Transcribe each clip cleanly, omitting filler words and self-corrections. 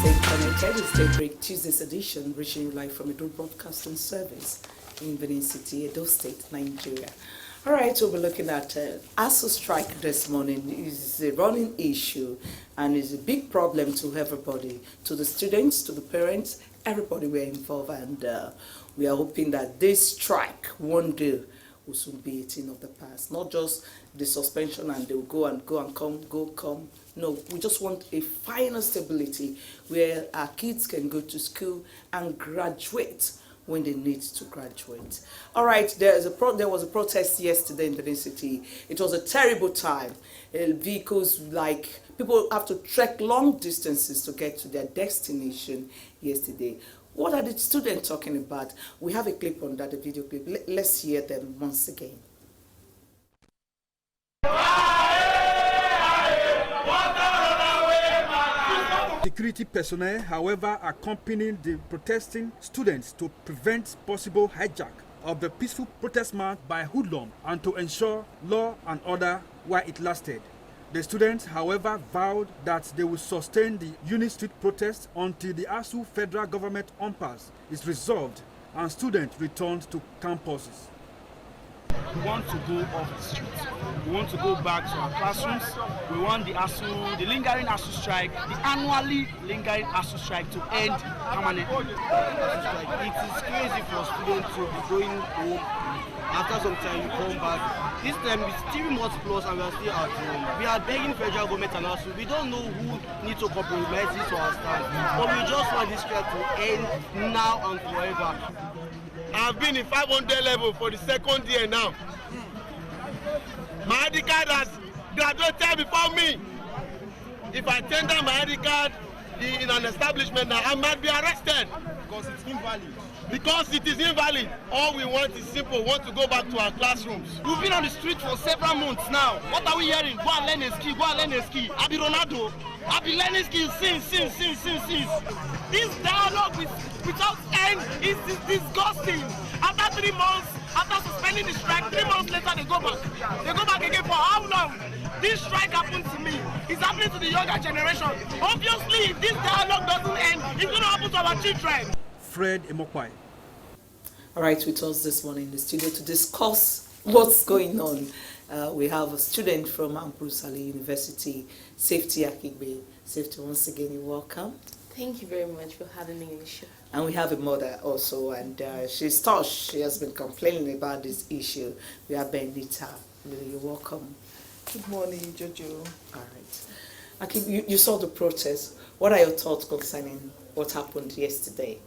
Stay connected. It's Daybreak Tuesday's edition, reaching you live from Edo Broadcasting Service in Benin City, Edo State, Nigeria. All right, we'll be looking at ASU strike this morning. It's a running issue and it's a big problem to everybody, to the students, to the parents, everybody we're involved, and we are hoping that this strike one day will soon be a thing of the past. Not just the suspension and they'll go and come. No, we just want a final stability where our kids can go to school and graduate when they need to graduate. All right, there was a protest yesterday in Benin City. It was a terrible time. Vehicles, like, people have to trek long distances to get to their destination yesterday. What are the students talking about? We have a clip on that, a video clip. Let's hear them once again. Security personnel, however, accompanying the protesting students to prevent possible hijack of the peaceful protest march by hoodlum and to ensure law and order while it lasted. The students, however, vowed that they will sustain the unit street protest until the ASU federal government impasse is resolved and students returned to campuses. We want to go off the streets. We want to go back to our classrooms. We want the lingering ASU strike, the annually lingering ASU strike to end permanently. It is crazy for students to be going home. After some time, you come back. This time it's 3 months plus and we are still at home. We are begging federal government and ASU. We don't know who needs to compromise this to our stand. But we just want this strike to end now and forever. I've been in 500 level for the second year now. My ID card has graduated before me. If I tender my ID card in an establishment now, I might be arrested. Because it's invalid. Because it is invalid. All we want is simple. We want to go back to our classrooms. We've been on the street for several months now. What are we hearing? Go and learn a ski, go and learn a ski. I be Ronaldo. I've been learning skills since. This dialogue without end is disgusting. After 3 months, after suspending the strike, 3 months later they go back. They go back again for how long? This strike happened to me. It's happening to the younger generation. Obviously, if this dialogue doesn't end, it's going to happen to our children. Fred Emokwai. All right, with us this morning in the studio to discuss what's going on. We have a student from Ambrose Ali University, Safety Akigbe. Safety, once again, you're welcome. Thank you very much for having me in the show. And we have a mother also, and she's touched. She has been complaining about this issue. We have Benita. You're welcome. Good morning, Jojo. All right. Akigbe, you saw the protest. What are your thoughts concerning what happened yesterday?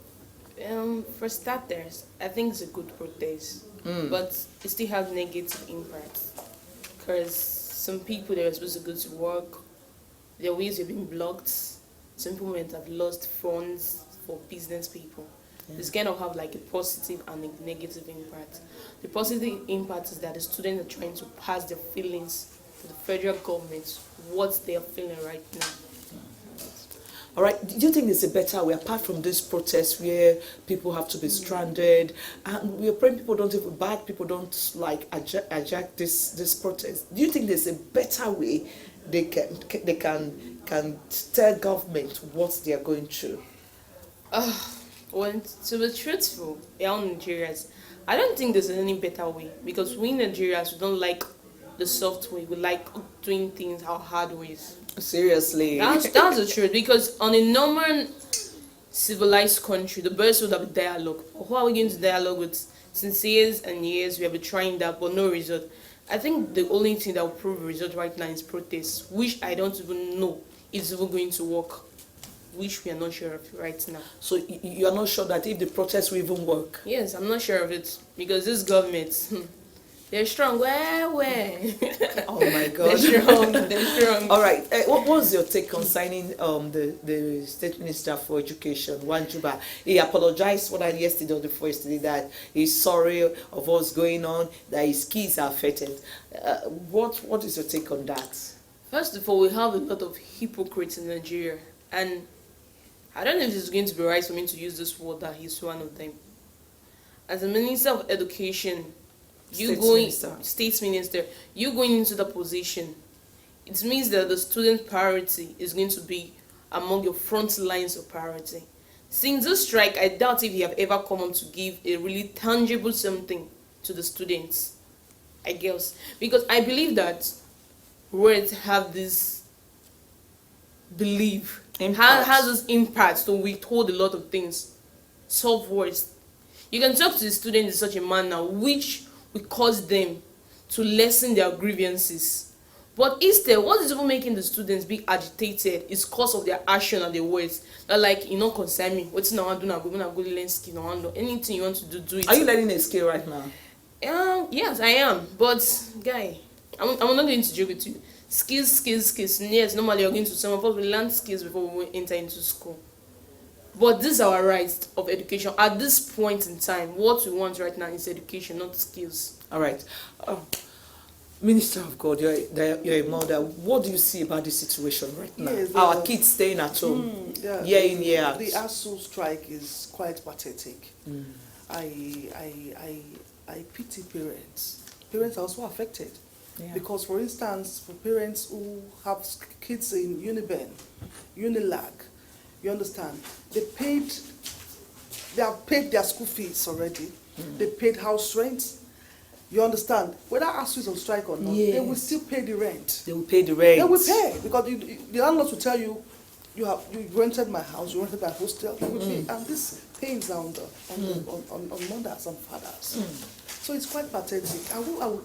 For starters, I think it's a good protest, but it still has negative impacts. Because some people that were supposed to go to work, their ways have been blocked. Some people might have lost funds for business people. Yeah. This kind of have like a positive and a negative impact. The positive impact is that the students are trying to pass their feelings to the federal government, what they are feeling right now. All right, do you think there's a better way, apart from this protest where people have to be stranded, and we're praying bad people don't like hijack this protest? Do you think there's a better way they can tell government what they are going through? Well, to be truthful, all Nigerians, I don't think there's any better way, because we Nigerians, we don't like the soft way. We like doing things our hard ways. Seriously. That's the truth, because on a normal civilized country, the best would have a dialogue. Who are we going to dialogue with? Since years and years, we have been trying that, but no result. I think the only thing that will prove a result right now is protest, which I don't even know is even going to work, which we are not sure of right now. So you are not sure that if the protest will even work? Yes, I'm not sure of it, because this government, they're strong. Where? Oh my God. They're strong. All right. What was your take concerning the State Minister for Education, Wanjuba? He apologized for that yesterday or the first day, that he's sorry of what's going on, that his kids are affected. What is your take on that? First of all, we have a lot of hypocrites in Nigeria, and I don't know if it's going to be right for me to use this word, that he's one of them. As a Minister of Education, State Minister, you going into the position, it means that the student priority is going to be among your front lines of priority. Since this strike, I doubt if you have ever come on to give a really tangible something to the students, I guess. Because I believe that words have this belief, has this impact to withhold a lot of things. Soft words. You can talk to the students in such a manner which will cause them to lessen their grievances. But instead, what is even making the students be agitated is because of their action and their words. They're like, you know, concern me. What's now I do now? Go learn skill now. Anything you want to do it. Are you learning a skill right now? Yes, I am. But guy, I'm not going to joke with you. Skills. Yes, normally you're going to some of us we learn skills before we enter into school. But this is our right of education. At this point in time, what we want right now is education, not skills. All right. Minister of God, you're a mother. What do you see about this situation right now? Yes, Our kids staying at home, year in, year out. The ASU strike is quite pathetic. I pity parents. Parents are also affected. Yeah. Because, for instance, for parents who have kids in Unilag, you understand, they have paid their school fees already. They paid house rent. You understand? Whether ASU is on strike or not, they will still pay the rent. They will pay the rent. They will pay because the landlord will tell you, you rented my house, you rented my hostel. You will pay, and this pains on mothers and fathers. So it's quite pathetic. I will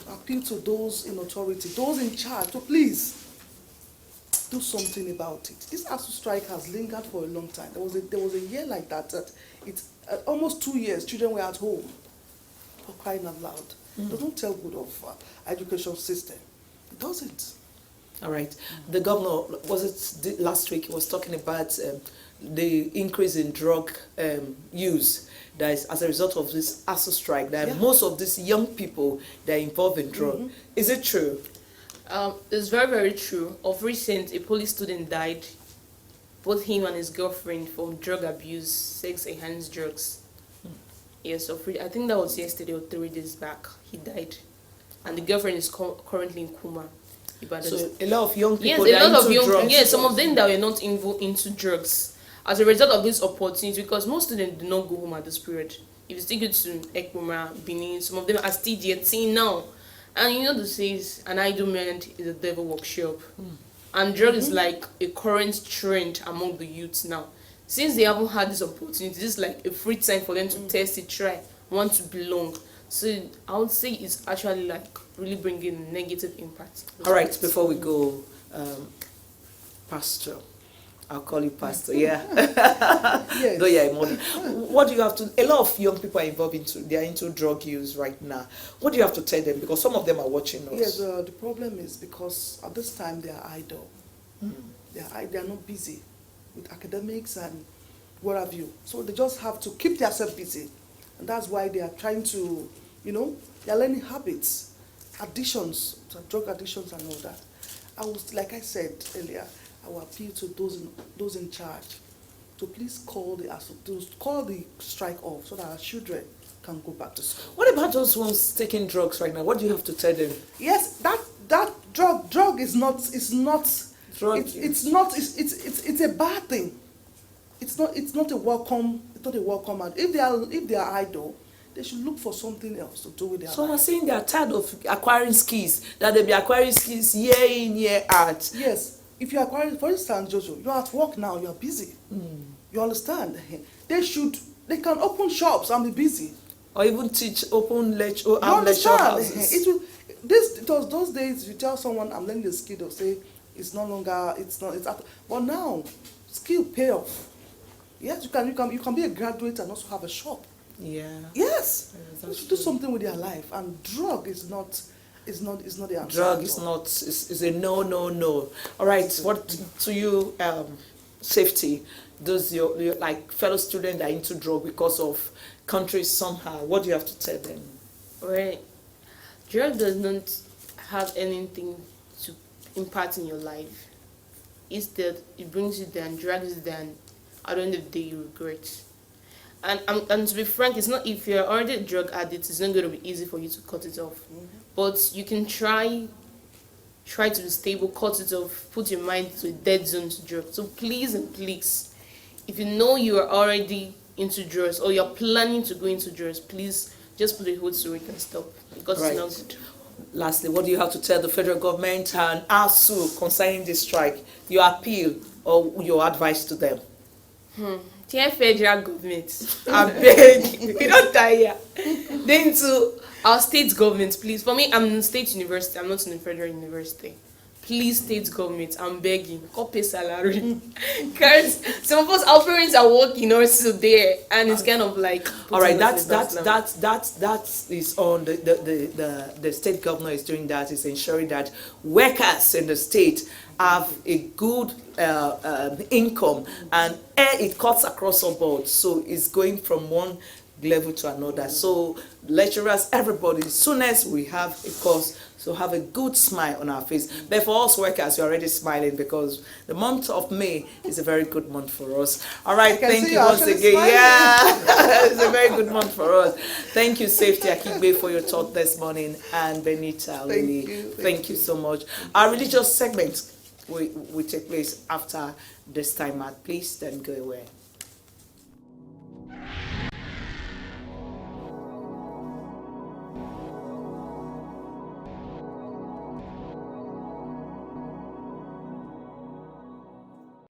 appeal to those in authority, those in charge, to please do something about it. This ASU strike has lingered for a long time. There was a year like that. It's almost 2 years. Children were at home. For crying out loud. It doesn't tell good of education system. It doesn't. All right. The governor, was it last week, he was talking about the increase in drug use that is as a result of this ASU strike, that most of these young people, they're involved in drug. Is it true? It's very, very true. Of recent, a police student died, both him and his girlfriend, from drug abuse, sex-enhanced drugs. Yes, I think that was yesterday or 3 days back. He died, and the girlfriend is currently in coma. So a lot of young people. Yes, a lot of young. Drugs. Yes, some of them that were not involved into drugs as a result of this opportunity, because most students do not go home at this period. If you still go to Ekpoma, Benin, some of them are still there now. And you know the says, an idle man is a devil workshop. And drug is like a current trend among the youths now. Since they haven't had this opportunity, this is like a free time for them to test it, try, want to belong. So I would say it's actually like really bringing negative impact. All right, before we go, Pastor, I'll call you Pastor, yeah. Yes. No, yeah, money. What do you have to, a lot of young people are they're into drug use right now. What do you have to tell them? Because some of them are watching us. Yes, the problem is because at this time they are idle. They are not busy with academics and what have you. So they just have to keep themselves busy. And that's why they are trying to, they are learning habits, addictions, drug addictions and all that. Like I said earlier, I will appeal to those in charge to please call the strike off so that our children can go back to school. What about those ones taking drugs right now? What do you have to tell them? Yes, that drug is not drug. It's a bad thing. It's not a welcome. It's not a welcome. If they are idle, they should look for something else to do with their life. So I'm saying they are tired of acquiring skills. That they be acquiring skills year in, year out. Yes. If you acquire, for instance, Jojo, you're at work now. You're busy. You understand? They can open shops and be busy. Or even teach open lecture You understand? houses. It was those days. You tell someone I'm learning the skill, they'll say it's no longer. But now, skill pay off. Yes, you can be a graduate and also have a shop. Yeah. Yes, you should do something with your life. And drug is not the answer. Drug is not is a no. All right. What to you? Safety. Those your like fellow students are into drug because of countries somehow. What do you have to tell them? Right. Drug does not have anything to impact in your life. Instead, it brings you down, drags you down. At the end of the day, you regret. And to be frank, it's not, if you're already a drug addict, it's not going to be easy for you to cut it off. But you can try try to be stable, cut it off, put your mind to a dead zone to drugs. So please and please, if you know you are already into drugs or you're planning to go into drugs, please just put a hold so we can stop, because Right. it's not good. Lastly, what do you have to tell the federal government and ASU concerning this strike? Your appeal or your advice to them? Dear federal government, I beg, we don't tire. Then to our state government, please. For me, I'm in state university, I'm not in a federal university. Please, state government, I'm begging, go pay salary. Because some of us, our parents are working also there, and it's kind of like. All right, putting us that in that is on the state governor is doing that, is ensuring that workers in the state have a good income, and it cuts across the board, so it's going from one level to another. So lecturers, everybody, as soon as we have a course, so have a good smile on our face. But for us workers, you're already smiling because the month of May is a very good month for us. All right, thank you once again. Smiling. Yeah, it's a very good month for us. Thank you, Safety Akigbe, for your talk this morning, and Benita, Lily, thank you so much. Our religious segment will take place after this time out. Please don't go away.